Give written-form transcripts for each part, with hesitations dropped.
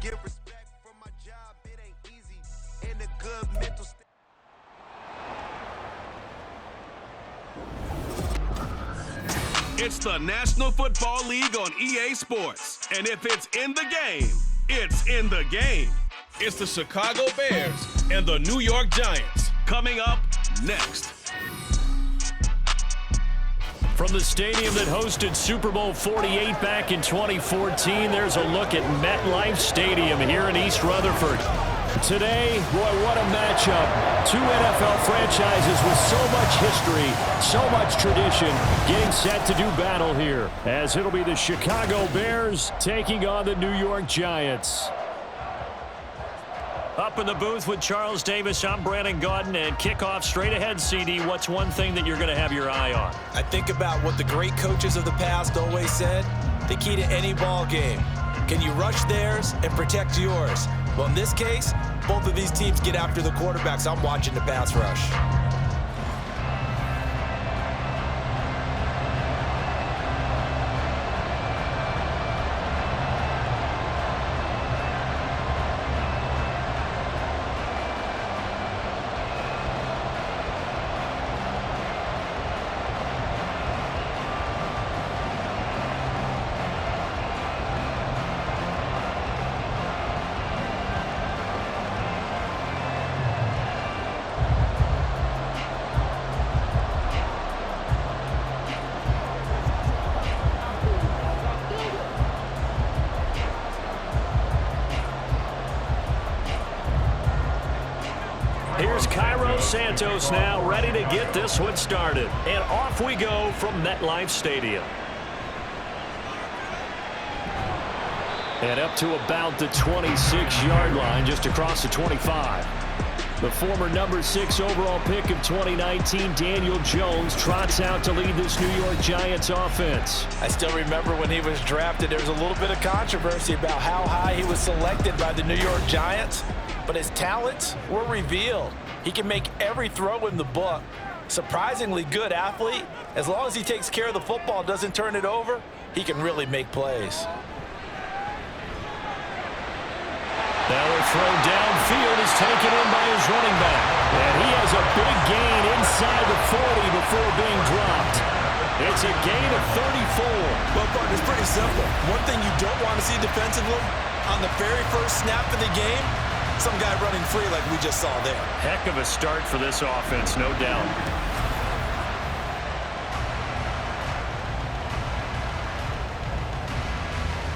get respect from my job, it ain't easy. In a good mental state. It's the National Football League on EA Sports. And if it's in the game, it's in the game. It's the Chicago Bears and the New York Giants. Coming up next. From the stadium that hosted Super Bowl 48 back in 2014, there's a look at MetLife Stadium here in East Rutherford. Today, boy, what a matchup. Two NFL franchises with so much history, so much tradition, getting set to do battle here, as it'll be the Chicago Bears taking on the New York Giants. Up in the booth with Charles Davis, I'm Brandon Gaudin, and kickoff straight ahead, CD. What's one thing that you're going to have your eye on? I think about what the great coaches of the past always said. The key to any ball game. Can you rush theirs and protect yours? Well, in this case, both of these teams get after the quarterbacks. I'm watching the pass rush. Here's Cairo Santos now, ready to get this one started. And off we go from MetLife Stadium. And up to about the 26-yard line, just across the 25. The former number 6 overall pick of 2019, Daniel Jones, trots out to lead this New York Giants offense. I still remember when he was drafted, there was a little bit of controversy about how high he was selected by the New York Giants. But his talents were revealed. He can make every throw in the book. Surprisingly good athlete. As long as he takes care of the football, doesn't turn it over, he can really make plays. Now a throw downfield is taken in by his running back. And he has a big gain inside the 40 before being dropped. It's a gain of 34. Well, Bart, it's pretty simple. One thing you don't want to see defensively, on the very first snap of the game, some guy running free like we just saw there. Heck of a start for this offense, no doubt.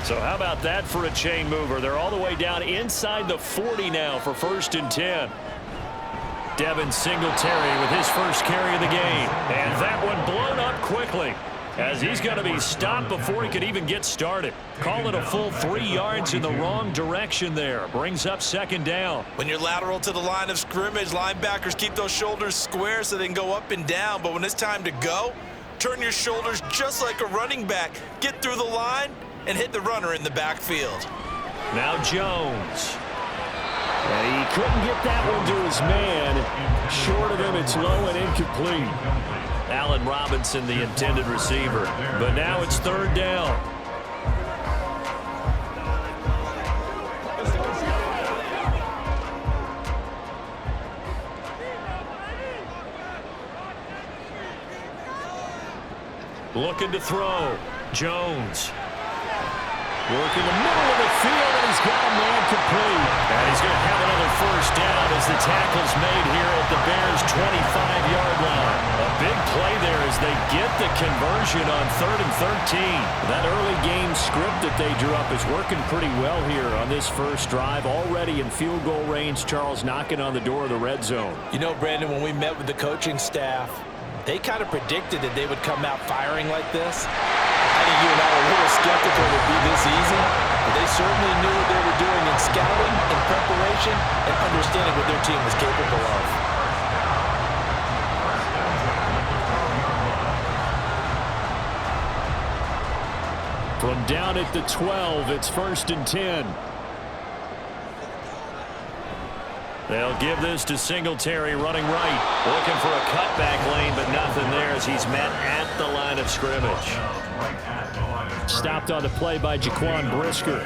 So how about that for a chain mover? They're all the way down inside the 40 now for 1st and 10. Devin Singletary with his first carry of the game. And that one blown up quickly, as he's going to be stopped before he could even get started. Call it a full 3 yards in the wrong direction there. Brings up 2nd down. When you're lateral to the line of scrimmage, linebackers keep those shoulders square so they can go up and down. But when it's time to go, turn your shoulders just like a running back. Get through the line and hit the runner in the backfield. Now Jones. And he couldn't get that one to his man. Short of him, it's low and incomplete. Allen Robinson, the intended receiver. But now it's 3rd down. Looking to throw. Jones. Working the middle of the field, and he's got a man complete. And he's going to have another 1st down as the tackle's made here at the Bears' 25-yard line. A big play there as they get the conversion on 3rd and 13. That early game script that they drew up is working pretty well here on this first drive. Already in field goal range, Charles knocking on the door of the red zone. You know, Brandon, when we met with the coaching staff, they kind of predicted that they would come out firing like this. I think you and I were a little skeptical it would be this easy, but they certainly knew what they were doing in scouting, in preparation, and understanding what their team was capable of. From down at the 12, it's 1st and 10. They'll give this to Singletary running right. Looking for a cutback lane, but nothing there as he's met at the line of scrimmage. Stopped on the play by Jaquan Brisker.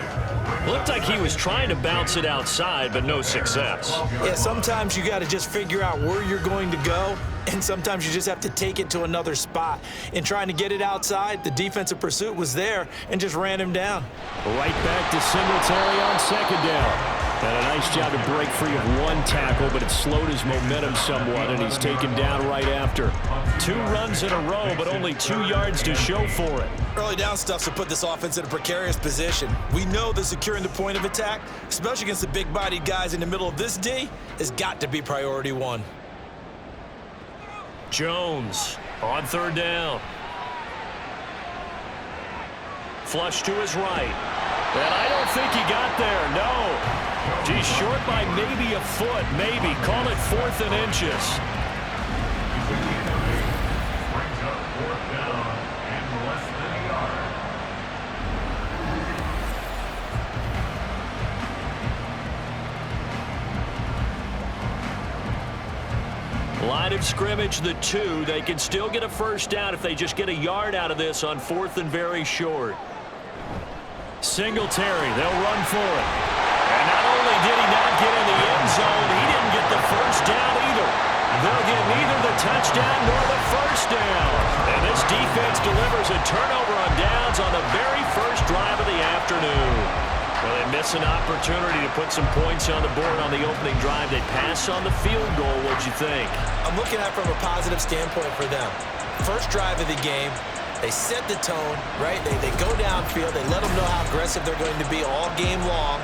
Looked like he was trying to bounce it outside, but no success. Yeah, sometimes you got to just figure out where you're going to go, and sometimes you just have to take it to another spot. In trying to get it outside, the defensive pursuit was there and just ran him down. Right back to Singletary on second down. And a nice job to break free of one tackle, but it slowed his momentum somewhat, and he's taken down right after. 2 runs in a row, but only 2 yards to show for it. Early down stuff to put this offense in a precarious position. We know that securing the point of attack, especially against the big-bodied guys in the middle of this D, has got to be priority 1. Jones on third down. Flush to his right. And I don't think he got there, no. He's short by maybe a foot, maybe. Call it 4th and inches. Line of scrimmage, the 2. They can still get a first down if they just get a yard out of this on 4th and very short. Singletary, they'll run for it. And not only did he not get in the end zone, he didn't get the first down either. They'll get neither the touchdown nor the first down. And this defense delivers a turnover on downs on the very first drive of the afternoon. Well, they miss an opportunity to put some points on the board on the opening drive. They pass on the field goal. What'd you think? I'm looking at it from a positive standpoint for them. First drive of the game, they set the tone, right? They go downfield. They let them know how aggressive they're going to be all game long.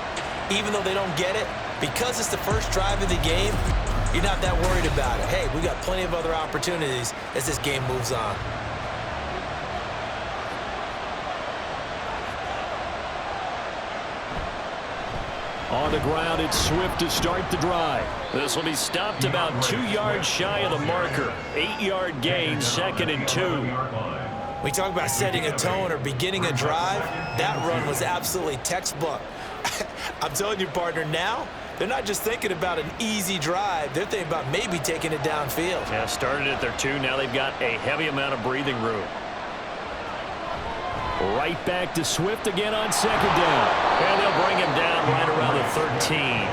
Even though they don't get it, because it's the first drive of the game, you're not that worried about it. Hey, we got plenty of other opportunities as this game moves on. On the ground, it's Swift to start the drive. This will be stopped about 2 yards shy of the marker. 8-yard gain, 2nd and 2. We talk about setting a tone or beginning a drive. That run was absolutely textbook. I'm telling you, partner, now they're not just thinking about an easy drive. They're thinking about maybe taking it downfield. Yeah, started at their 2. Now they've got a heavy amount of breathing room. Right back to Swift again on second down. And they'll bring him down right around the 13.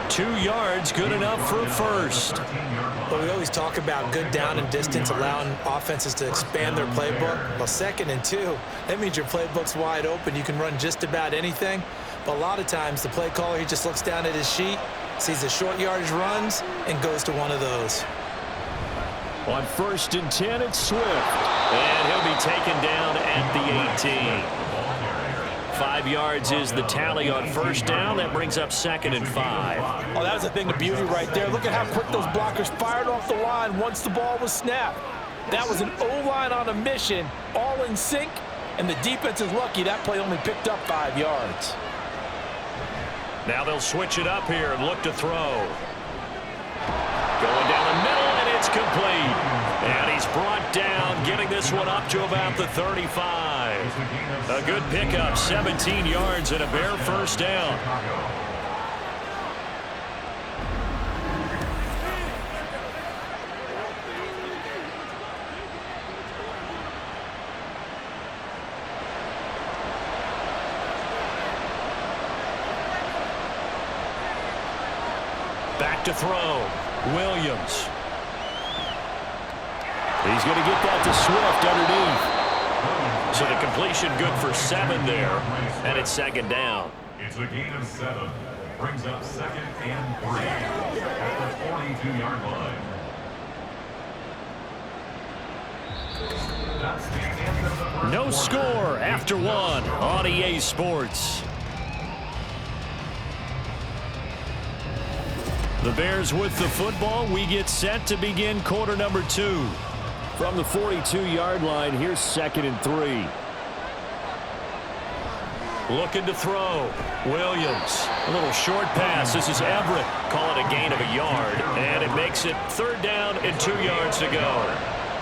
2 yards, good enough for a first. But we always talk about good down and distance, allowing offenses to expand their playbook. Well, 2nd and 2, that means your playbook's wide open. You can run just about anything. But a lot of times, the play caller, he just looks down at his sheet, sees the short yardage runs, and goes to one of those. On 1st and 10, it's Swift. And he'll be taken down at the 18. 5 yards is the tally on first down. That brings up 2nd and 5. Oh, that was a thing of beauty right there. Look at how quick those blockers fired off the line once the ball was snapped. That was an O-line on a mission, all in sync, and the defense is lucky that play only picked up 5 yards. Now they'll switch it up here and look to throw. Going down the middle, and it's complete. And he's brought down, getting this one up to about the 35. A good pickup, 17 yards and a bare first down. Back to throw. Williams. He's going to get that to Swift underneath. So the completion good for 7 there. And it's 2nd down. It's a gain of 7. Brings up 2nd and 3 at the 42-yard line. That's the end of the first No score after 1 on EA Sports. The Bears with the football. We get set to begin quarter number 2. From the 42-yard line, here's 2nd and 3. Looking to throw. Williams. A little short pass. This is Everett. Call it a gain of a yard. And it makes it 3rd down and 2 yards to go.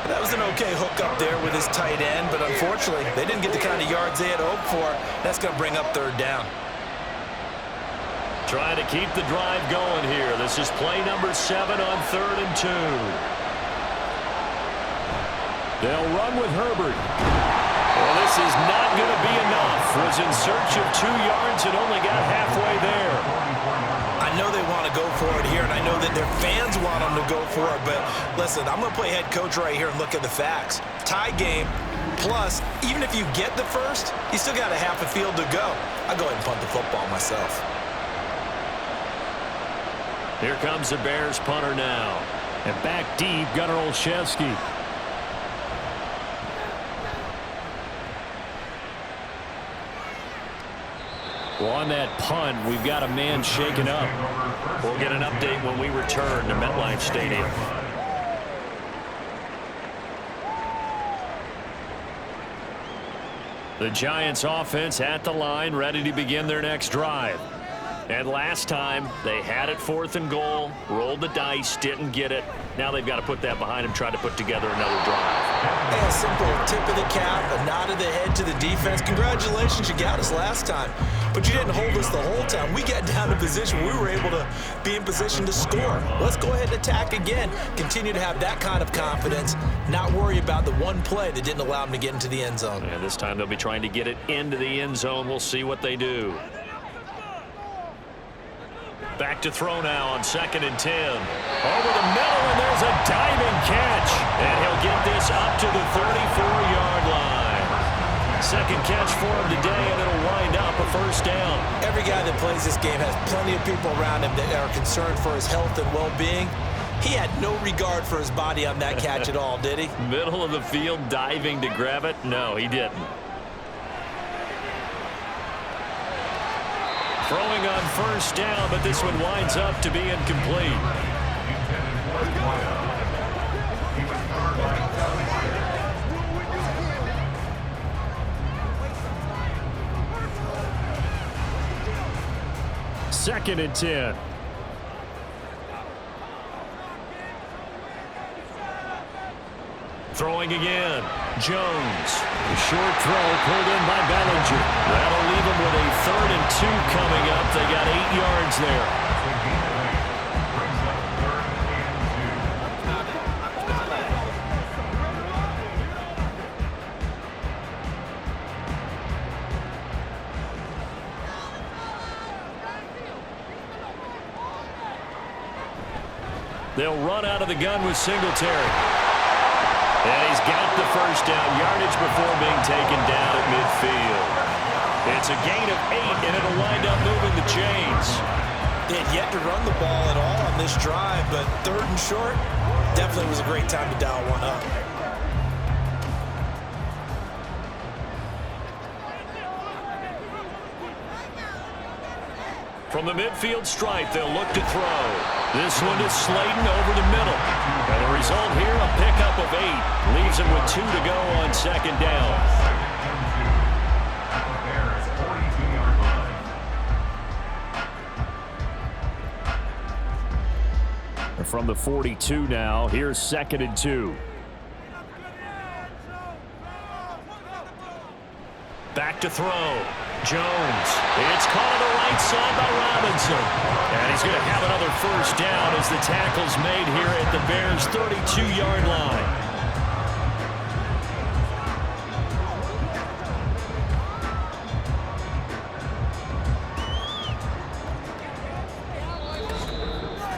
That was an okay hook up there with his tight end, but unfortunately, they didn't get the kind of yards they had hoped for. That's going to bring up 3rd down. Trying to keep the drive going here. This is play number 7 on 3rd and 2. They'll run with Herbert. Well, this is not going to be enough. Was in search of 2 yards and only got halfway there. I know they want to go for it here, and I know that their fans want them to go for it, but listen, I'm going to play head coach right here and look at the facts. Tie game, plus, even if you get the first, you still got a half a field to go. I'll go ahead and punt the football myself. Here comes the Bears punter now. And back deep, Gunnar Olszewski. Well, on that punt, we've got a man shaken up. We'll get an update when we return to MetLife Stadium. The Giants offense at the line, ready to begin their next drive. And last time, they had it 4th and goal, rolled the dice, didn't get it. Now they've got to put that behind them, try to put together another drive. Hey, a simple tip of the cap, a nod of the head to the defense. Congratulations, you got us last time. But you didn't hold us the whole time. We got down to position. We were able to be in position to score. Let's go ahead and attack again. Continue to have that kind of confidence. Not worry about the one play that didn't allow them to get into the end zone. And this time they'll be trying to get it into the end zone. We'll see what they do. Back to throw now on 2nd and 10. Over the middle, and there's a diving catch. And he'll get this up to the 34-yard line. Second catch for him today, and it'll wind up a first down. Every guy that plays this game has plenty of people around him that are concerned for his health and well-being. He had no regard for his body on that catch at all, did he? Middle of the field, diving to grab it? No, he didn't. Throwing on first down, but this one winds up to be incomplete. Second and 10. Throwing again. Jones. The short throw pulled in by Bellinger. That'll leave them with a 3rd and 2 coming up. They got 8 yards there. They'll run out of the gun with Singletary. And he's got the first down, yardage before being taken down at midfield. It's a gain of 8, and it'll wind up moving the chains. They had yet to run the ball at all on this drive, but 3rd and short definitely was a great time to dial one up. From the midfield stripe, they'll look to throw. This one is Slayton over the middle. And the result here, a pickup of 8. Leaves him with 2 to go on 2nd down. And from the 42 now, here's 2nd and 2. Back to throw. Jones. It's caught on the right side by Robinson. And he's going to have another first down as the tackle's made here at the Bears' 32-yard line.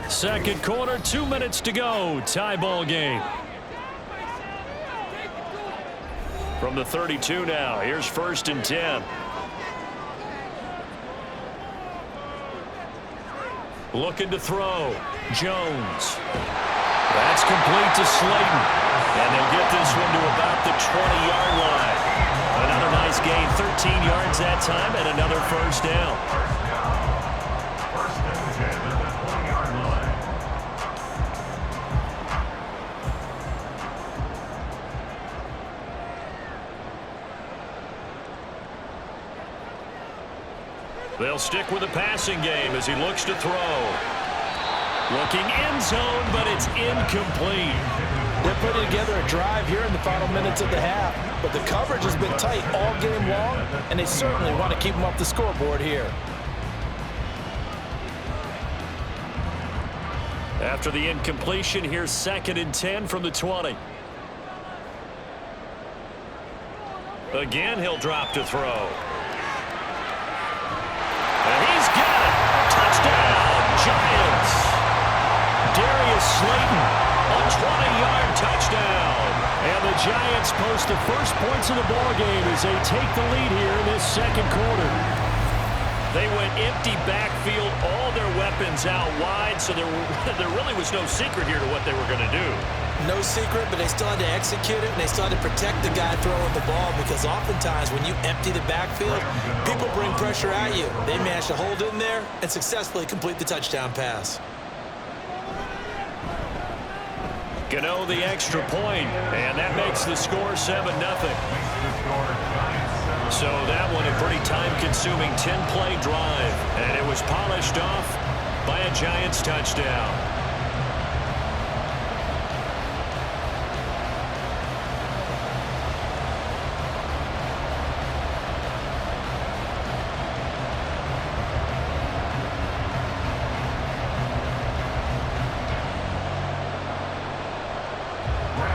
Second quarter, 2 minutes to go. Tie ball game. From the 32 now, here's 1st and 10. Looking to throw. Jones. That's complete to Slayton. And they'll get this one to about the 20-yard line. Another nice gain, 13 yards that time, and another first down. They'll stick with the passing game as he looks to throw. Looking end zone, but it's incomplete. They're putting together a drive here in the final minutes of the half, but the coverage has been tight all game long, and they certainly want to keep them off the scoreboard here. After the incompletion, here's 2nd and 10 from the 20. Again, he'll drop to throw. And he's got it. Touchdown, Giants. Darius Slayton, a 20-yard touchdown. And the Giants post the first points of the ballgame as they take the lead here in this second quarter. They went empty backfield, all their weapons out wide, so there really was no secret here to what they were going to do. No secret, but they still had to execute it, and they still had to protect the guy throwing the ball, because oftentimes when you empty the backfield, people bring pressure at you. They managed to hold in there and successfully complete the touchdown pass. Gano the extra point, and that makes the score 7-0. So that one a pretty time-consuming 10-play drive, and it was polished off by a Giants touchdown.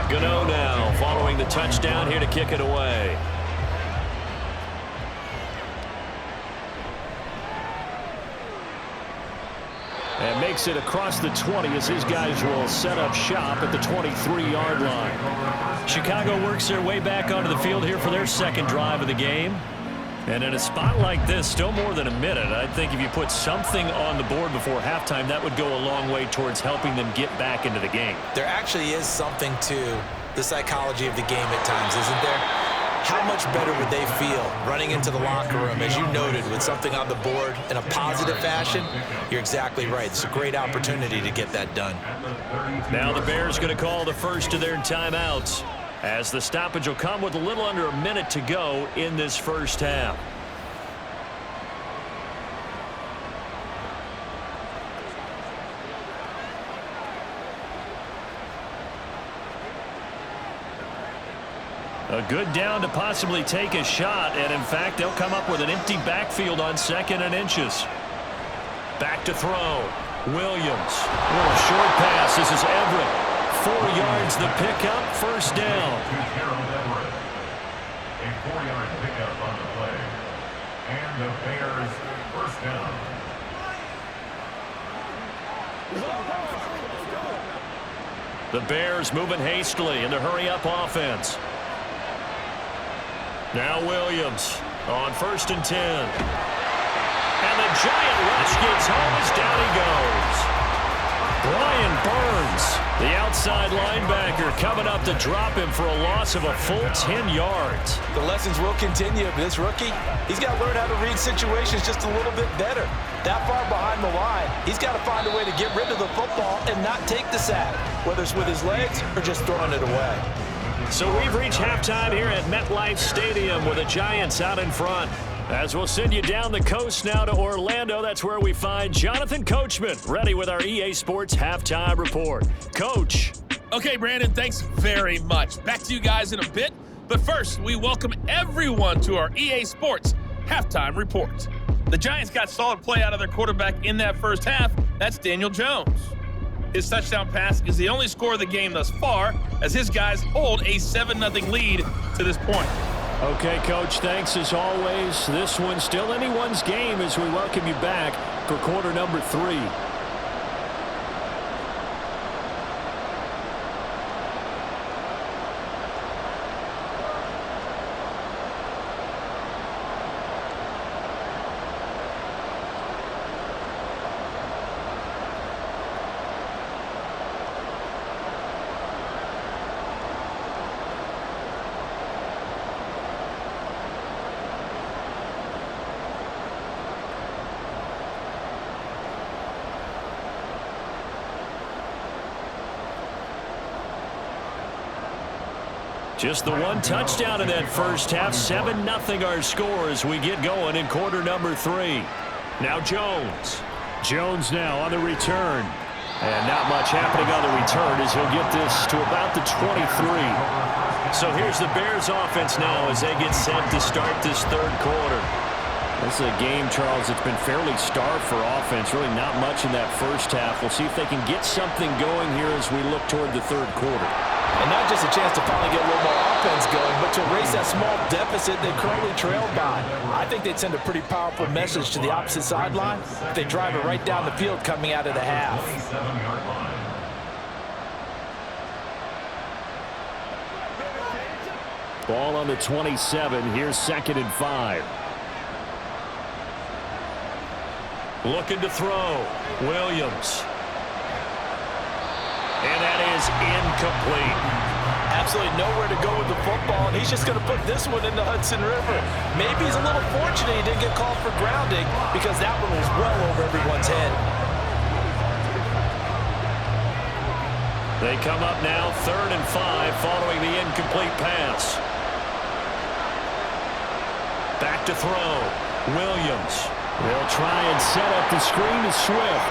Gano now following the touchdown here to kick it away. And makes it across the 20 as his guys will set up shop at the 23-yard line. Chicago works their way back onto the field here for their second drive of the game. And in a spot like this, still more than a minute, I think if you put something on the board before halftime, that would go a long way towards helping them get back into the game. There actually is something to the psychology of the game at times, isn't there? How much better would they feel running into the locker room, as you noted, with something on the board in a positive fashion? You're exactly right. It's a great opportunity to get that done. Now the Bears going to call the first of their timeouts, as the stoppage will come with a little under a minute to go in this first half. A good down to possibly take a shot, and in fact, they'll come up with an empty backfield on 2nd and inches. Back to throw. Williams. Oh, a short pass. This is Everett. 4 yards the pickup, first down. A 4-yard pickup on the play. And the Bears first down. The Bears moving hastily in the hurry-up offense. Now Williams on 1st and 10. And the Giant rush gets home as down he goes. Brian Burns, the outside linebacker, coming up to drop him for a loss of a full 10 yards. The lessons will continue. This rookie, he's got to learn how to read situations just a little bit better. That far behind the line, he's got to find a way to get rid of the football and not take the sack, whether it's with his legs or just throwing it away. So we've reached halftime here at MetLife Stadium with the Giants out in front. As we'll send you down the coast now to Orlando, that's where we find Jonathan Coachman ready with our EA Sports Halftime Report. Coach. Okay, Brandon, thanks very much. Back to you guys in a bit. But first, we welcome everyone to our EA Sports Halftime Report. The Giants got solid play out of their quarterback in that first half. That's Daniel Jones. His touchdown pass is the only score of the game thus far, as his guys hold a 7-0 lead to this point. Okay, Coach, thanks as always. This one's still anyone's game as we welcome you back for quarter number 3. Just the one touchdown in that first half. 7-0 our score as we get going in quarter number 3. Now Jones. Jones now on the return. And not much happening on the return as he'll get this to about the 23. So here's the Bears offense now as they get set to start this third quarter. This is a game, Charles, that's been fairly starved for offense. Really not much in that first half. We'll see if they can get something going here as we look toward the third quarter. And not just a chance to finally get a little more offense going, but to erase that small deficit they currently trailed by. I think they'd send a pretty powerful message to the opposite sideline if they drive it right down the field coming out of the half. 27-yard line. Ball on the 27. Here's 2nd and 5. Looking to throw. Williams. And that is incomplete. Absolutely nowhere to go with the football, and he's just going to put this one in the Hudson River. Maybe he's a little fortunate he didn't get called for grounding because that one was well over everyone's head. They come up now 3rd and 5 following the incomplete pass. Back to throw. Williams. They'll try and set up the screen to Swift.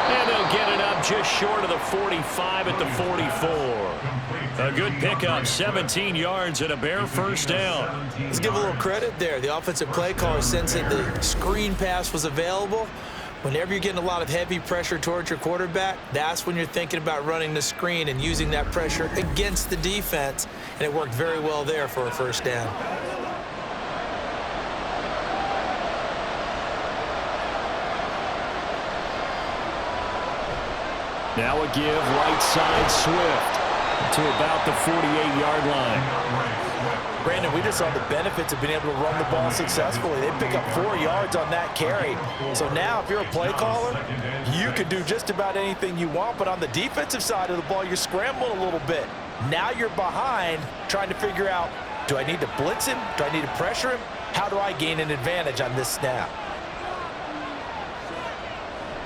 And they'll get it up just short of the 45 at the 44. A good pickup, 17 yards and a bare first down. Let's give a little credit there. The offensive play caller sensed that the screen pass was available. Whenever you're getting a lot of heavy pressure towards your quarterback, that's when you're thinking about running the screen and using that pressure against the defense. And it worked very well there for a first down. Now a give right side Swift to about the 48-yard line. Brandon, we just saw the benefits of being able to run the ball successfully. They pick up 4 yards on that carry. So now if you're a play caller, you can do just about anything you want. But on the defensive side of the ball, you're scrambling a little bit. Now you're behind trying to figure out, do I need to blitz him? Do I need to pressure him? How do I gain an advantage on this snap?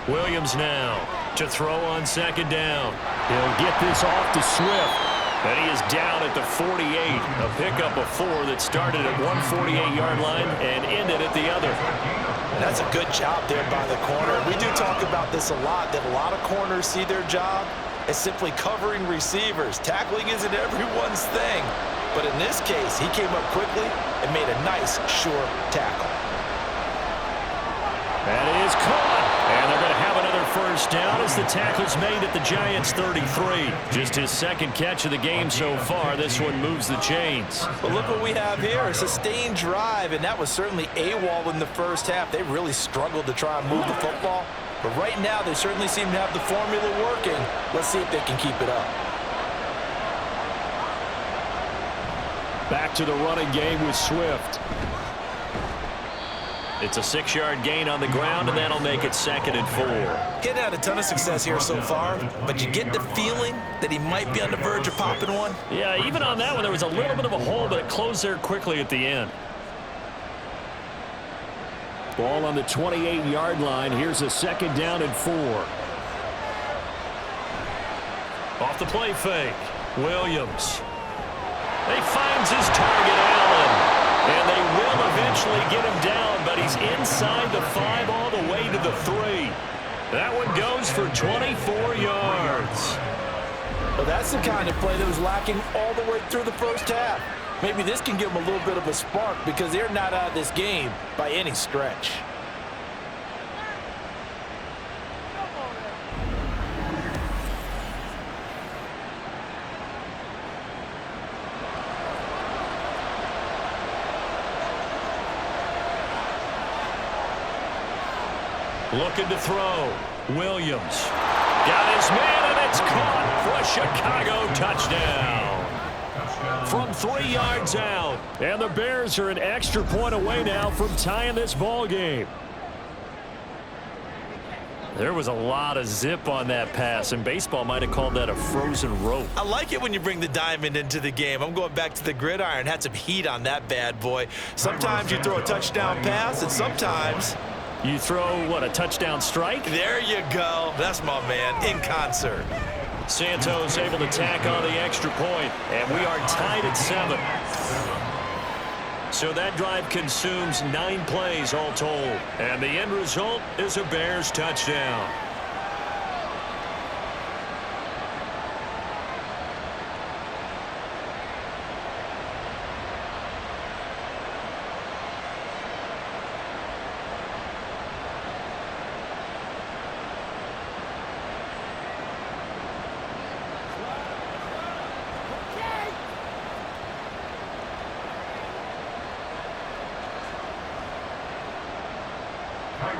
Williams now to throw on 2nd down. He'll get this off to Swift. And he is down at the 48. A pickup of 4 that started at one 48-yard line and ended at the other. That's a good job there by the corner. We do talk about this a lot, that a lot of corners see their job as simply covering receivers. Tackling isn't everyone's thing. But in this case, he came up quickly and made a nice, sure tackle. That is caught. And they're going to have another first down as the tackle's made at the Giants' 33. Just his 2nd catch of the game so far. This one moves the chains. But look what we have here, a sustained drive, and that was certainly AWOL in the first half. They really struggled to try and move the football. But right now, they certainly seem to have the formula working. Let's see if they can keep it up. Back to the running game with Swift. It's a 6-yard gain on the ground, and that'll make it 2nd and 4. Getting had a ton of success here so far, but you get the feeling that he might be on the verge of popping one. Yeah, even on that one, there was a little bit of a hole, but it closed there quickly at the end. Ball on the 28-yard line. Here's a 2nd down and 4. Off the play fake. Williams. He finds his target, Allen. And they will eventually get him down, but he's inside the 5 all the way to the 3. That one goes for 24 yards. Well, that's the kind of play that was lacking all the way through the first half. Maybe this can give them a little bit of a spark because they're not out of this game by any stretch. Looking to throw. Williams. Got his man, and it's caught for a Chicago touchdown. From 3 yards out. And the Bears are an extra point away now from tying this ball game. There was a lot of zip on that pass, and baseball might have called that a frozen rope. I like it when you bring the diamond into the game. I'm going back to the gridiron. Had some heat on that bad boy. Sometimes you throw a touchdown pass, and sometimes you throw, what, a touchdown strike? There you go. That's my man, in concert. Santos able to tack on the extra point, and we are tied at 7. So that drive consumes 9 plays all told, and the end result is a Bears touchdown.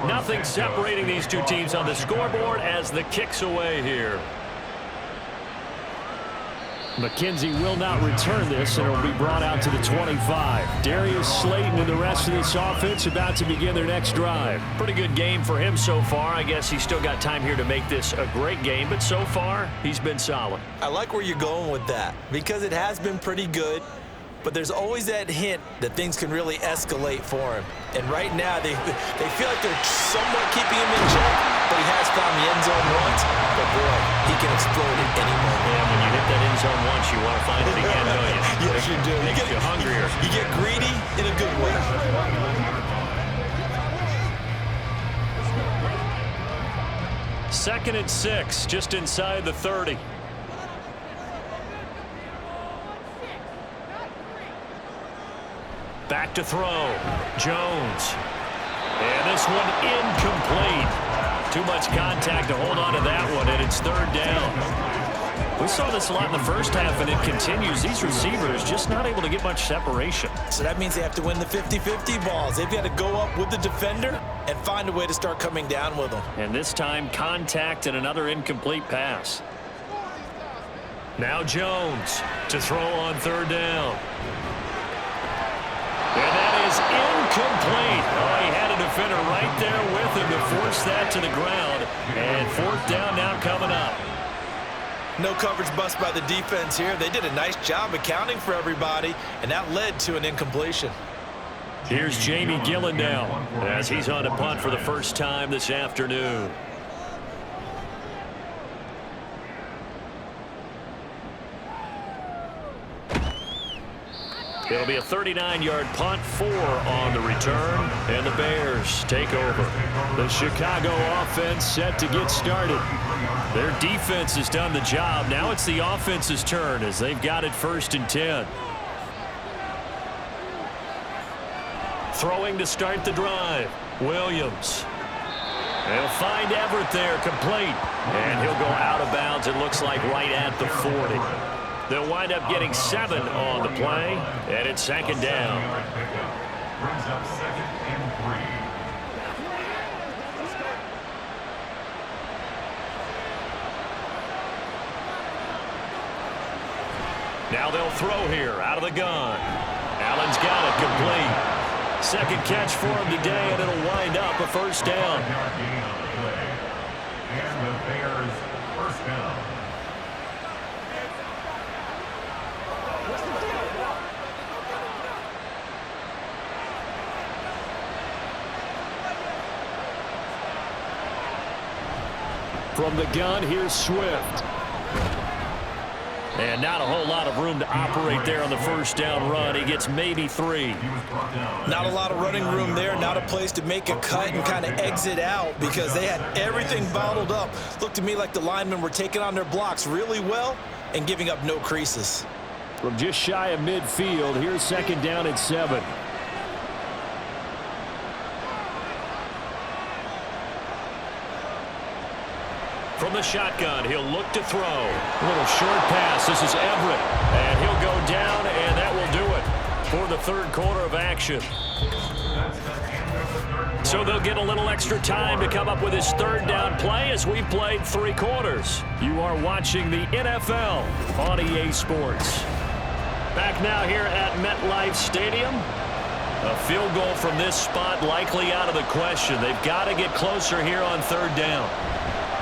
Nothing separating these two teams on the scoreboard as the kick's away here. McKenzie will not return this, and it will be brought out to the 25. Darius Slayton and the rest of this offense about to begin their next drive. Pretty good game for him so far. I guess he's still got time here to make this a great game, but so far, he's been solid. I like where you're going with that because it has been pretty good, but there's always that hint that things can really escalate for him. And right now, they feel like they're somewhat keeping him in check, but he has found the end zone once. But boy, he can explode at any moment. Yeah, when you hit that end zone once, you want to find it again, don't you? Yes, you do. Makes you hungrier. You get greedy in a good way. Second and 6, just inside the 30. Back to throw. Jones. And this one incomplete. Too much contact to hold on to that one, and it's third down. We saw this a lot in the first half, and it continues. These receivers just not able to get much separation. So that means they have to win the 50-50 balls. They've got to go up with the defender and find a way to start coming down with them. And this time, contact and another incomplete pass. Now Jones to throw on third down. And that is incomplete. Oh, he had a defender right there with him to force that to the ground. And fourth down now coming up. No coverage bust by the defense here. They did a nice job accounting for everybody, and that led to an incompletion. Here's Jamie Gillen now as he's on a punt for the first time this afternoon. It'll be a 39-yard punt, 4 on the return, and the Bears take over. The Chicago offense set to get started. Their defense has done the job. Now it's the offense's turn as they've got it 1st and 10. Throwing to start the drive. Williams. They'll find Everett there, complete. And he'll go out of bounds, it looks like, right at the 40. They'll wind up getting 7 on the play, and it's second down. Brings up 2nd and 3. Now they'll throw here out of the gun. Allen's got it, complete. Second catch for him today, and it'll wind up a first down. And the Bears first down. From the gun, here's Swift. And not a whole lot of room to operate there on the first down run. He gets maybe 3. Not a lot of running room there, not a place to make a cut and kind of exit out because they had everything bottled up. Looked to me like the linemen were taking on their blocks really well and giving up no creases. From just shy of midfield, here's second down at 7. From the shotgun, he'll look to throw. A little short pass. This is Everett. And he'll go down, and that will do it for the third quarter of action. So they'll get a little extra time to come up with his third down play as we played 3 quarters. You are watching the NFL on EA Sports. Back now here at MetLife Stadium. A field goal from this spot likely out of the question. They've got to get closer here on third down.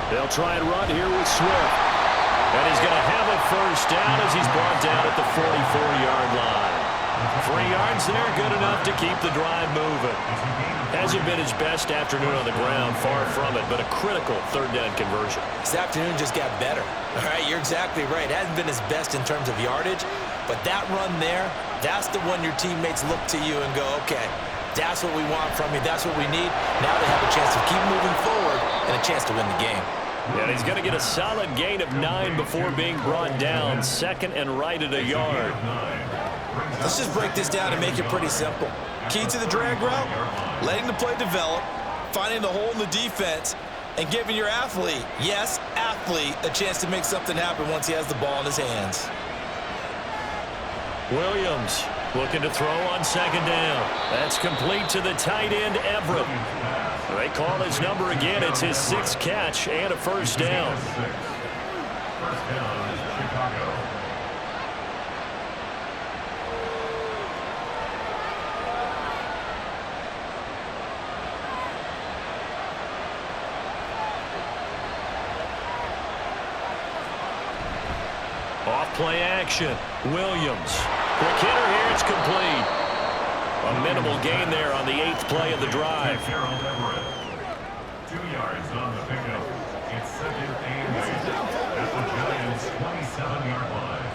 They'll try and run here with Swift. And he's going to have a first down as he's brought down at the 44-yard line. 3 yards there, good enough to keep the drive moving. Hasn't been his best afternoon on the ground, far from it, but a critical third down conversion. This afternoon just got better. All right, you're exactly right. It hasn't been his best in terms of yardage, but that run there, that's the one your teammates look to you and go, okay, that's what we want from you. That's what we need. Now they have a chance to keep moving forward and a chance to win the game. And he's going to get a solid gain of 9 before being brought down. Second and right at a yard. Let's just break this down and make it pretty simple. Key to the drag route, letting the play develop, finding the hole in the defense, and giving your athlete, yes, athlete, a chance to make something happen once he has the ball in his hands. Williams looking to throw on second down. That's complete to the tight end, Everett. They call his number again. It's his 6th catch and a first down. First down, Chicago. Off play action. Williams. Quick hitter here. It's complete. A minimal gain there on the 8th play of the drive. 2 yards on the pickup. It's 2nd and 8 at the Giants' 27-yard line.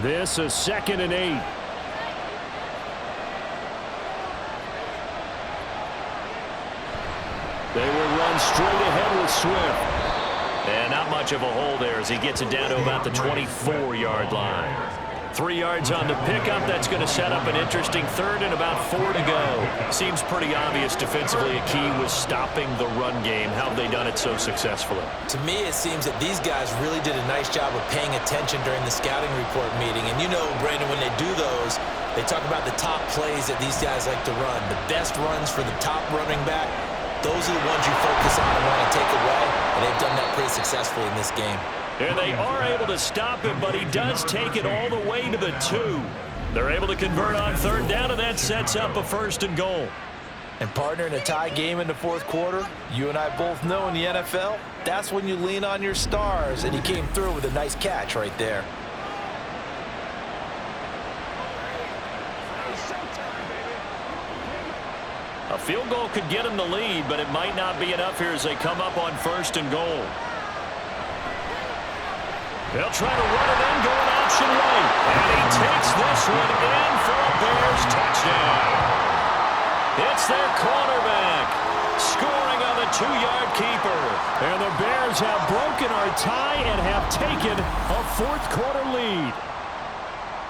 This is 2nd and 8. They will run straight ahead with Swift. And not much of a hole there as he gets it down to about the 24-yard line. 3 yards on the pickup. That's going to set up an interesting 3rd and about 4 to go. Seems pretty obvious defensively a key was stopping the run game. How have they done it so successfully? To me, it seems that these guys really did a nice job of paying attention during the scouting report meeting. And you know, Brandon, when they do those, they talk about the top plays that these guys like to run. The best runs for the top running back. Those are the ones you focus on and want to take away, and they've done that pretty successfully in this game. And they are able to stop him, but he does take it all the way to the 2. They're able to convert on 3rd down, and that sets up a 1st and goal. And partner, in a tie game in the 4th quarter, you and I both know in the NFL, that's when you lean on your stars, and he came through with a nice catch right there. A field goal could get him the lead, but it might not be enough here as they come up on 1st and goal. They'll try to run it in, going option right. And he takes this one in for a Bears touchdown. It's their cornerback scoring on the 2-yard keeper. And the Bears have broken our tie and have taken a 4th quarter lead.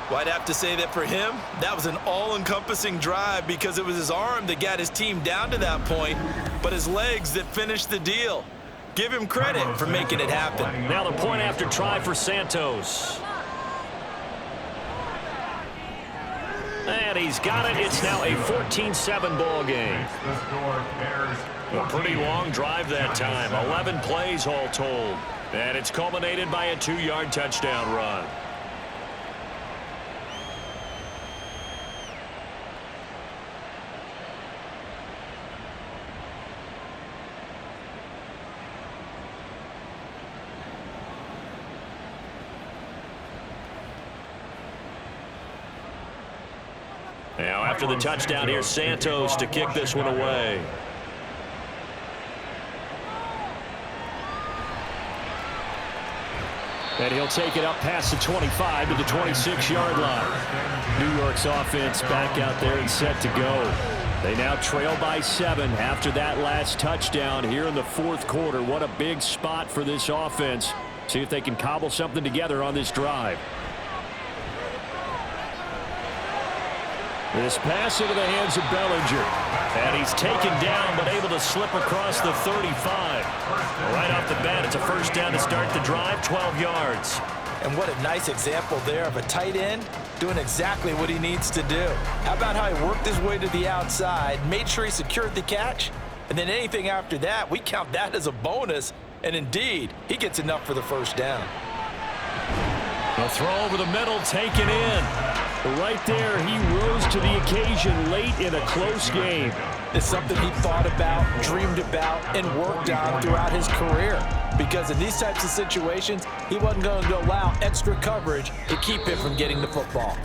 Well, I'd have to say that for him, that was an all-encompassing drive because it was his arm that got his team down to that point, but his legs that finished the deal. Give him credit for making it happen. Now the point after try for Santos. And he's got it. It's now a 14-7 ball game. A pretty long drive that time. 11 plays all told. And it's culminated by a 2-yard touchdown run. Now, after the touchdown, here's Santos to kick this one away. And he'll take it up past the 25 to the 26-yard line. New York's offense back out there and set to go. They now trail by 7 after that last touchdown here in the 4th quarter. What a big spot for this offense. See if they can cobble something together on this drive. This pass into the hands of Bellinger. And he's taken down but able to slip across the 35. Right off the bat, it's a first down to start the drive, 12 yards. And what a nice example there of a tight end doing exactly what he needs to do. How about how he worked his way to the outside, made sure he secured the catch, and then anything after that, we count that as a bonus. And indeed, he gets enough for the first down. A throw over the middle, taken in. Right there, he rose to the occasion late in a close game. It's something he thought about, dreamed about, and worked on throughout his career. Because in these types of situations, he wasn't going to allow extra coverage to keep him from getting the football.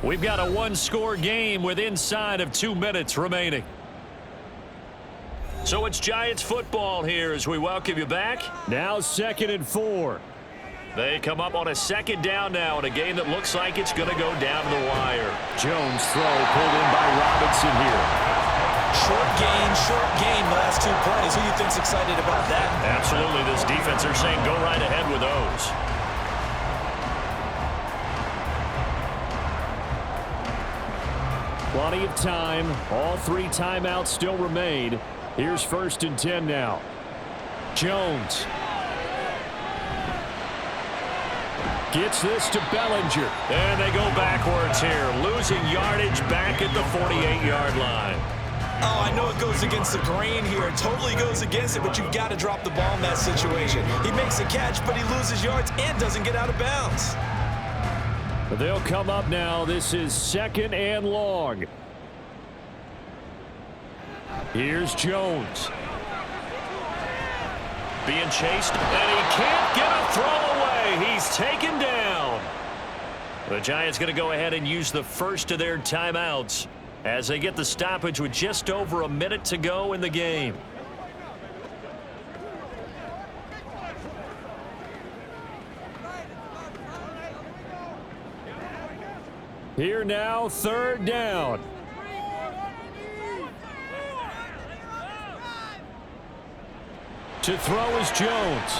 We've got a one-score game with inside of 2 minutes remaining. So it's Giants football here as we welcome you back. Now 2nd and 4. They come up on a 2nd down now in a game that looks like it's going to go down to the wire. Jones throw pulled in by Robinson here. Short gain the last 2 plays. Who do you think's excited about that? Absolutely. This defense, they're saying go right ahead with those. Plenty of time. All 3 timeouts still remain. Here's 1st and 10 now. Jones. Gets this to Bellinger. And they go backwards here, losing yardage back at the 48-yard line. Oh, I know it goes against the grain here. It totally goes against it, but you've got to drop the ball in that situation. He makes a catch, but he loses yards and doesn't get out of bounds. They'll come up now. This is 2nd and long. Here's Jones. Being chased, and he can't get a throw away. He's taken down. The Giants going to go ahead and use the first of their timeouts as they get the stoppage with just over a minute to go in the game. Here now, 3rd down. To throw is Jones.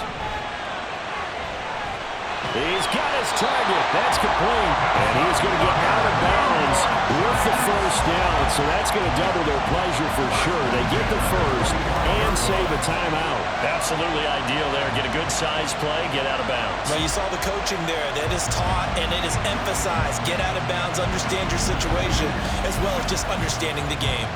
He's got his target. That's complete. And he's going to get out of bounds with the first down. So that's going to double their pleasure for sure. They get the first and save a timeout. Absolutely ideal there. Get a good size play, get out of bounds. Well, you saw the coaching there. That is taught and it is emphasized. Get out of bounds, understand your situation, as well as just understanding the game.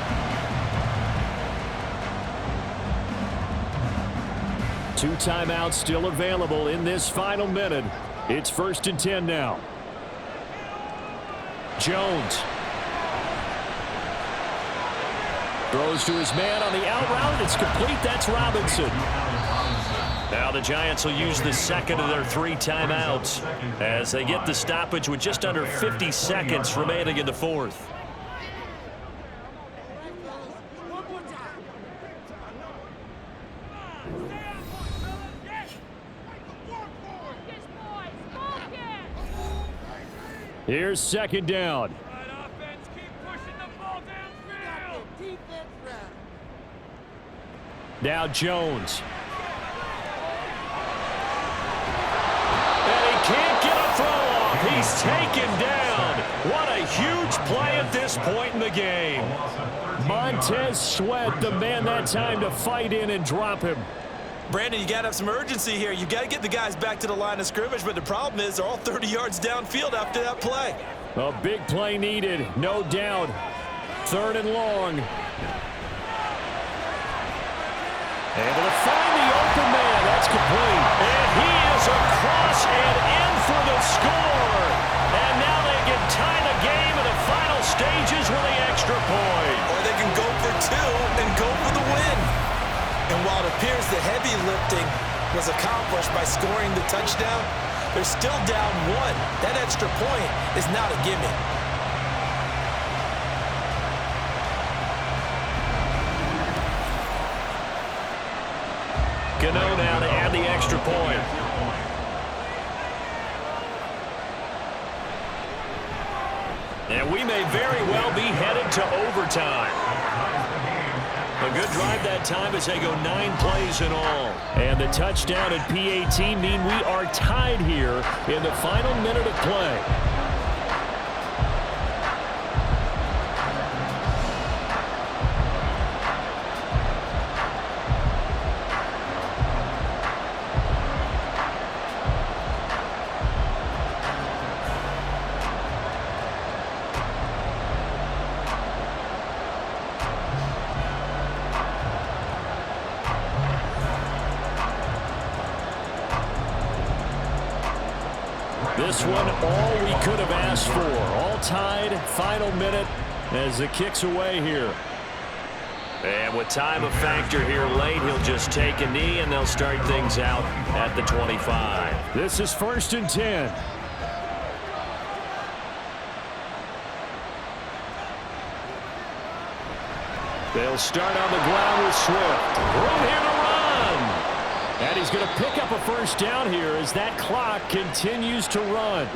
Two timeouts still available in this final minute. It's 1st and 10 now. Jones throws to his man on the out route. It's complete. That's Robinson. Now the Giants will use the second of their 3 timeouts as they get the stoppage with just under 50 seconds remaining in the 4th. Here's 2nd down. Now Jones. And he can't get a throw off. He's taken down. What a huge play at this point in the game. Montez Sweat, the man that time to fight in and drop him. Brandon, you got to have some urgency here. You got to get the guys back to the line of scrimmage, but the problem is they're all 30 yards downfield after that play. A big play needed, no doubt. 3rd and long. Able to find the open man. That's complete. And he is across and in for the score. And now they can tie the game in the final stages with the extra point. Or they can go for 2 and go for the win. And while it appears the heavy lifting was accomplished by scoring the touchdown, they're still down 1. That extra point is not a gimme. Gano now to add the extra point. And we may very well be headed to overtime. A good drive that time as they go 9 plays in all. And the touchdown and PAT mean we are tied here in the final minute of play. This one, all we could have asked for. All tied, final minute as the kick's away here. And with time a factor here late, he'll just take a knee and they'll start things out at the 25. This is 1st and 10. They'll start on the ground with Swift. Room here to run. And he's going to pick up a first down here as that clock continues to run.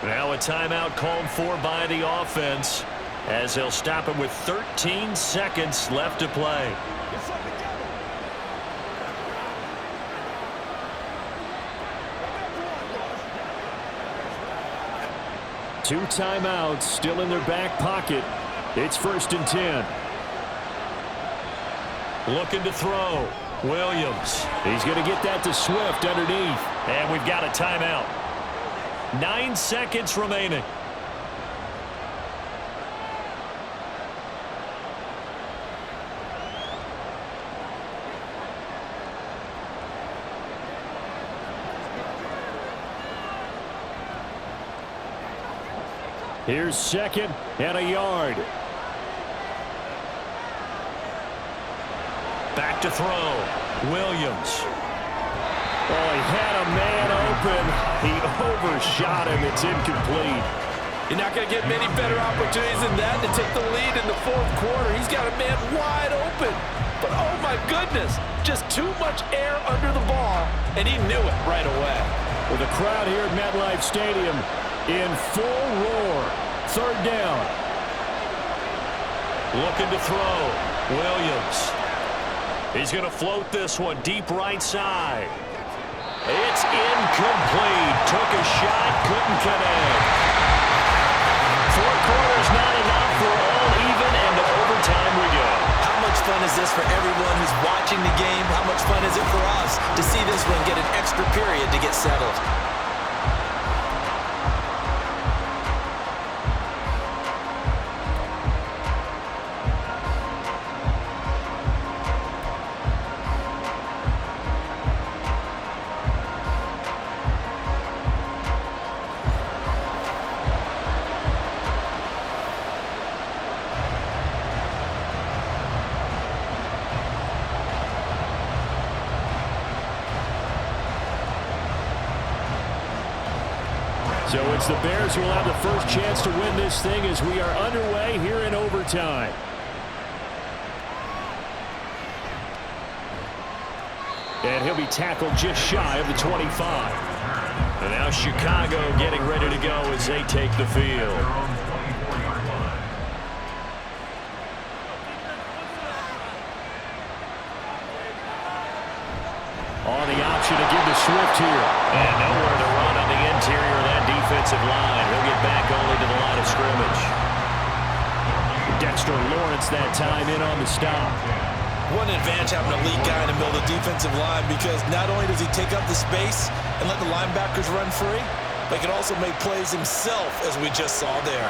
Now a timeout called for by the offense as they'll stop him with 13 seconds left to play. Two timeouts still in their back pocket. It's 1st and 10. Looking to throw. Williams. He's going to get that to Swift underneath. And we've got a timeout. 9 seconds remaining. Here's 2nd and a yard. Back to throw. Williams. Oh, he had a man open. He overshot him. It's incomplete. You're not going to get many better opportunities than that to take the lead in the 4th quarter. He's got a man wide open. But, oh, my goodness, just too much air under the ball, and he knew it right away. With the crowd here at MetLife Stadium in full roar. 3rd down. Looking to throw. Williams. He's going to float this one deep right side. It's incomplete. Took a shot, couldn't connect. 4 quarters not enough. We're all even, and to overtime we go. How much fun is this for everyone who's watching the game? How much fun is it for us to see this one get an extra period to get settled? So it's the Bears who will have the first chance to win this thing as we are underway here in overtime. And he'll be tackled just shy of the 25. And now Chicago getting ready to go as they take the field. On the option to give to Swift here. And nowhere to run on the interior of that defensive line. He'll get back only to the line of scrimmage. Dexter Lawrence that time in on the stop. What an advantage having an elite guy in the middle of the defensive line, because not only does he take up the space and let the linebackers run free, but he can also make plays himself, as we just saw there.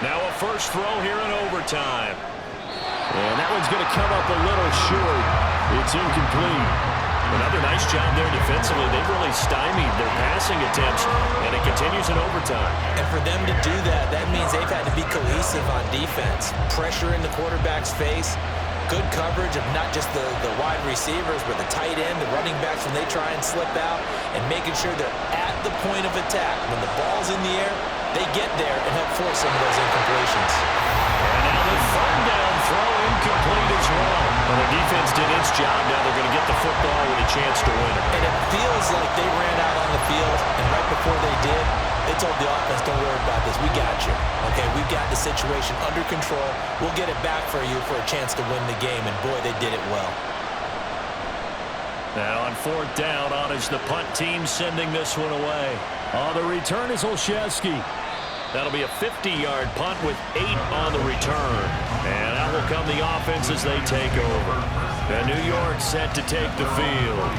Now a first throw here in overtime. And that one's going to come up a little short. It's incomplete. Another nice job there defensively. They've really stymied their passing attempts, and it continues in overtime. And for them to do that, that means they've had to be cohesive on defense. Pressure in the quarterback's face, good coverage of not just the wide receivers, but the tight end, the running backs when they try and slip out, and making sure they're at the point of attack. When the ball's in the air, they get there and help force some of those incompletions. And now the 3rd down throw incomplete as well. Well, the defense did its job. Now they're going to get the football with a chance to win it. And it feels like they ran out on the field, and right before they did, they told the offense, don't worry about this. We got you. Okay, we've got the situation under control. We'll get it back for you for a chance to win the game. And, boy, they did it well. Now on 4th down, on is the punt team sending this one away. On the return is Olszewski. That'll be a 50-yard punt with 8 on the return. And out will come the offense as they take over. And New York set to take the field.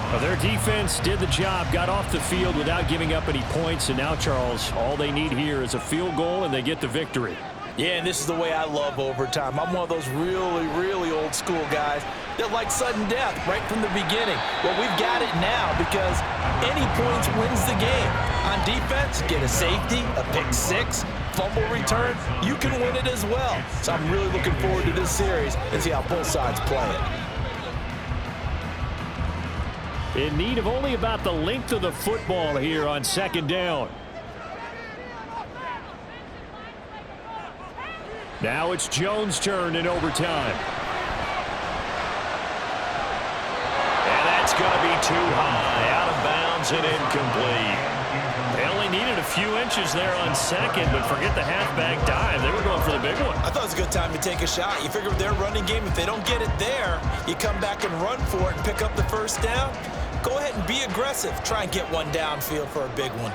Well, their defense did the job, got off the field without giving up any points. And now, Charles, all they need here is a field goal, and they get the victory. Yeah, and this is the way I love overtime. I'm one of those really, really old school guys that like sudden death right from the beginning. Well, we've got it now because any points wins the game. On defense, get a safety, a pick six, fumble return, you can win it as well. So I'm really looking forward to this series and see how both sides play it. In need of only about the length of the football here on 2nd down. Now it's Jones' turn in overtime. And that's going to be too high, out of bounds and incomplete. They only needed a few inches there on 2nd, but forget the halfback dive. They were going for the big one. I thought it was a good time to take a shot. You figure with their running game, if they don't get it there, you come back and run for it and pick up the 1st down. Go ahead and be aggressive. Try and get one downfield for a big one.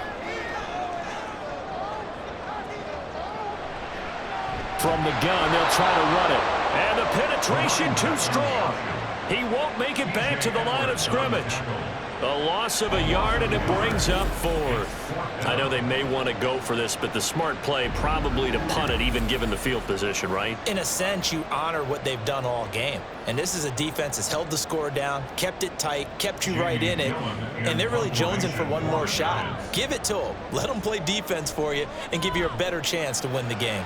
From the gun, they'll try to run it. And the penetration too strong. He won't make it back to the line of scrimmage. A loss of a yard, and it brings up 4th. I know they may want to go for this, but the smart play probably to punt it, even given the field position, right? In a sense, you honor what they've done all game. And this is a defense that's held the score down, kept it tight, kept you right in it, and they're really jonesing for one more shot. Give it to them. Let them play defense for you and give you a better chance to win the game.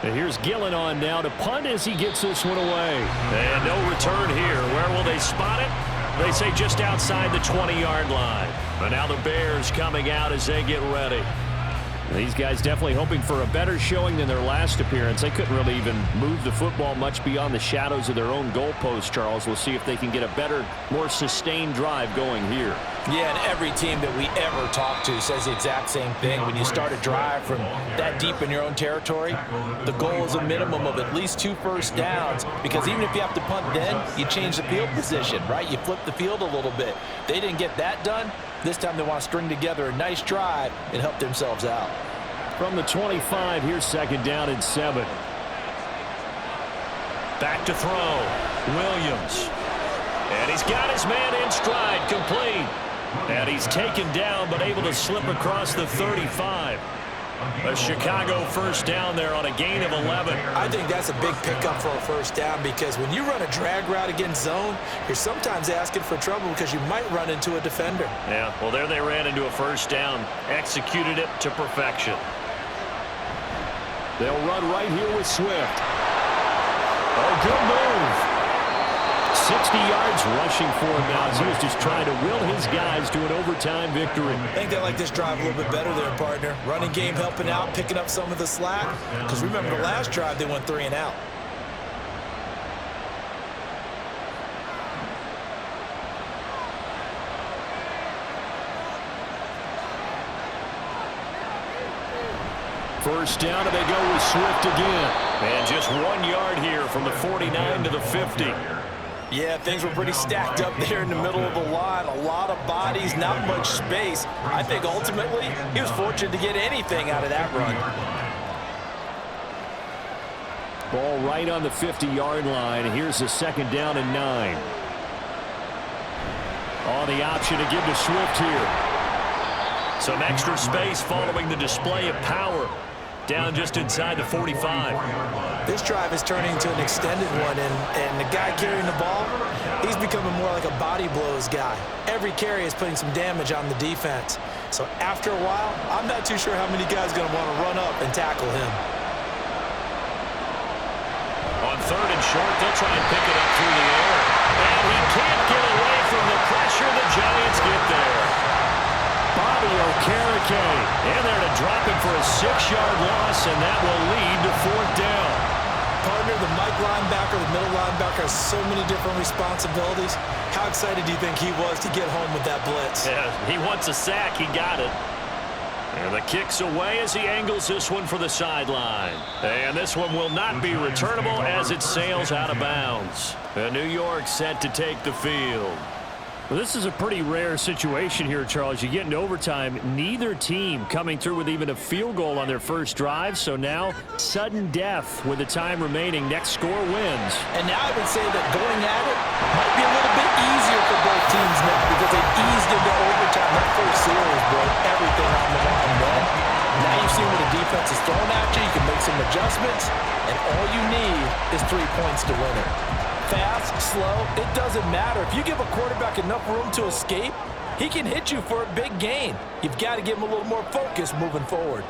And here's Gillen on now to punt as he gets this one away. And no return here. Where will they spot it? They say just outside the 20-yard line. But now the Bears coming out as they get ready. These guys definitely hoping for a better showing than their last appearance. They couldn't really even move the football much beyond the shadows of their own goalpost, Charles. We'll see if they can get a better, more sustained drive going here. Yeah, and every team that we ever talk to says the exact same thing. When you start a drive from that deep in your own territory, the goal is a minimum of at least 2 first downs, because even if you have to punt then, you change the field position, right? You flip the field a little bit. They didn't get that done. This time they want to string together a nice drive and help themselves out. From the 25, here's 2nd down and 7. Back to throw. Williams. And he's got his man in stride, complete. And he's taken down, but able to slip across the 35. A Chicago first down there on a gain of 11. I think that's a big pickup for a first down, because when you run a drag route against zone, you're sometimes asking for trouble because you might run into a defender. Yeah, well, there they ran into a first down. Executed it to perfection. They'll run right here with Swift. Oh, good move. 60 yards rushing for him now as he was just trying to will his guys to an overtime victory. I think they like this drive a little bit better there, partner. Running game helping out, picking up some of the slack. Because remember the last drive, they went 3 and out. First down, and they go with Swift again. And just 1 yard here from the 49 to the 50. Yeah, things were pretty stacked up there in the middle of the line. A lot of bodies, not much space. I think ultimately he was fortunate to get anything out of that run. Ball right on the 50-yard line. Here's the 2nd down and 9. On the option to give to Swift here. Some extra space following the display of power. Down just inside the 45. This drive is turning into an extended one, and the guy carrying the ball, he's becoming more like a body blows guy. Every carry is putting some damage on the defense. So after a while, I'm not too sure how many guys are going to want to run up and tackle him. On 3rd and short, they'll try and pick it up through the air. And he can't get away from the pressure. The Giants get there. Bobby Okereke in there to drop him for a 6-yard loss, and that will lead to 4th down. Partner, the Mike linebacker, the middle linebacker has so many different responsibilities. How excited do you think he was to get home with that blitz? Yeah, he wants a sack. He got it. And the kick's away as he angles this one for the sideline. And this one will not be returnable as it sails out of bounds. And New York set to take the field. Well, this is a pretty rare situation here, Charles. You get into overtime, neither team coming through with even a field goal on their first drive. So now, sudden death with the time remaining. Next score wins. And now I would say that going at it might be a little bit easier for both teams now, because they've eased into overtime. That first series broke everything on the line then. Now you've seen what the defense is throwing at you. You can make some adjustments, and all you need is 3 points to win it. Fast, slow, it doesn't matter. If you give a quarterback enough room to escape, he can hit you for a big gain. You've got to give him a little more focus moving forward.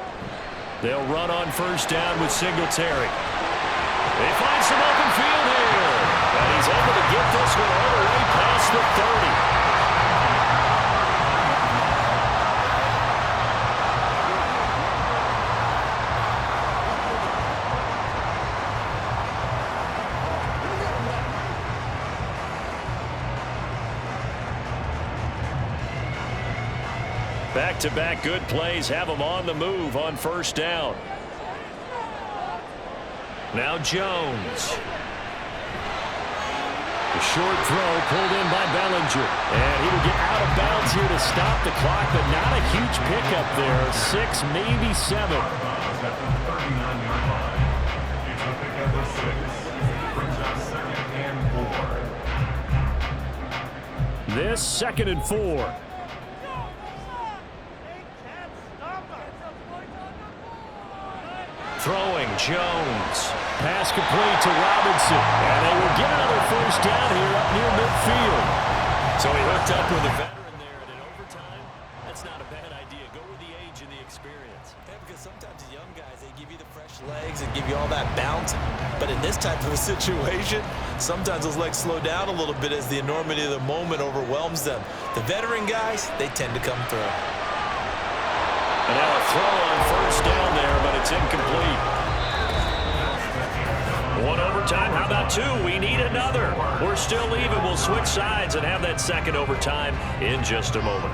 They'll run on first down with Singletary. They find some open field here. And he's able to get this one all the way past the 30. Back-to-back good plays have them on the move on first down. Now Jones. A short throw pulled in by Bellinger. And he will get out of bounds here to stop the clock, but not a huge pickup there. 6, maybe 7. At the 39-yard line. It's a pickup of 6. Brings up 2nd and 4. This 2nd and 4. Throwing, Jones. Pass complete to Robinson. And they will get another first down here up near midfield. So he hooked up with a veteran there, and in overtime, that's not a bad idea. Go with the age and the experience. Yeah, because sometimes the young guys, they give you the fresh legs and give you all that bounce. But in this type of a situation, sometimes those legs slow down a little bit as the enormity of the moment overwhelms them. The veteran guys, they tend to come through. And now a throw on first down there, but it's incomplete. One overtime. How about two? We need another. We're still even. We'll switch sides and have that second overtime in just a moment.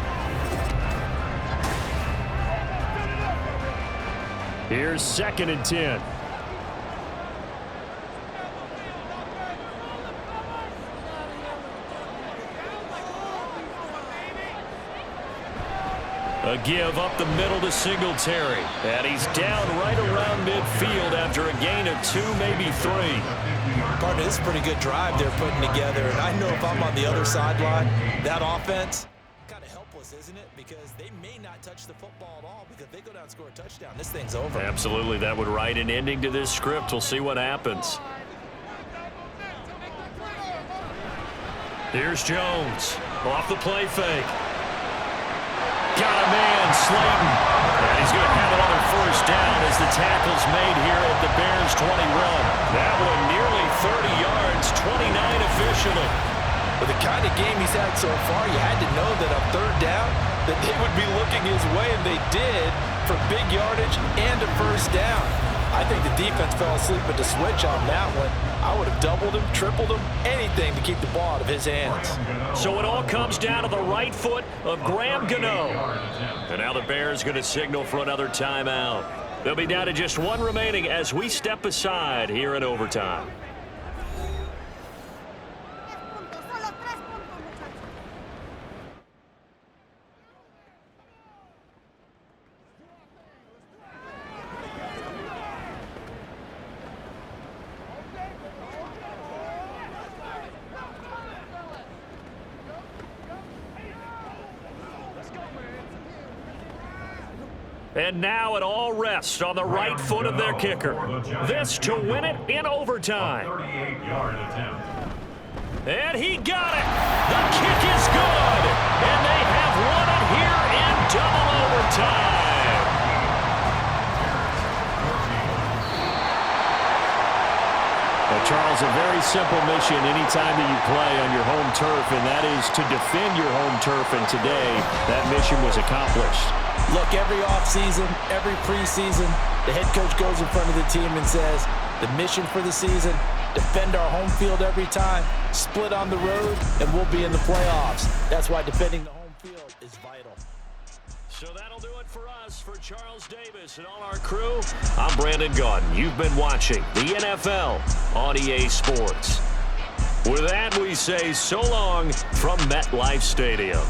Here's 2nd and 10. A give up the middle to Singletary. And he's down right around midfield after a gain of 2, maybe 3. Partner, this is a pretty good drive they're putting together. And I know if I'm on the other sideline, that offense, kind of helpless, isn't it? Because they may not touch the football at all because they go down and score a touchdown. This thing's over. Absolutely. That would write an ending to this script. We'll see what happens. Here's Jones. Off the play fake. Got a man, Slayton. And he's going to have another first down as the tackle's made here at the Bears 21. That one nearly 30 yards, 29 officially. With the kind of game he's had so far, you had to know that on third down that they would be looking his way, and they did, for big yardage and a first down. I think the defense fell asleep at the switch on that one. I would have doubled him, tripled him, anything to keep the ball out of his hands. So it all comes down to the right foot of Graham Gano. And now the Bears going to signal for another timeout. They'll be down to just one remaining as we step aside here in overtime. And now it all rests on the right foot of their kicker. This to win it in overtime. 38-yard attempt. And he got it. The kick is good. And they have won it here in double overtime. Well, Charles, a very simple mission anytime that you play on your home turf, and that is to defend your home turf. And today, that mission was accomplished. Look, every offseason, every preseason, the head coach goes in front of the team and says, the mission for the season, defend our home field every time, split on the road, and we'll be in the playoffs. That's why defending the home field is vital. So that'll do it for us. For Charles Davis and all our crew, I'm Brandon Gaudin. You've been watching the NFL on EA Sports. With that, we say so long from MetLife Stadium.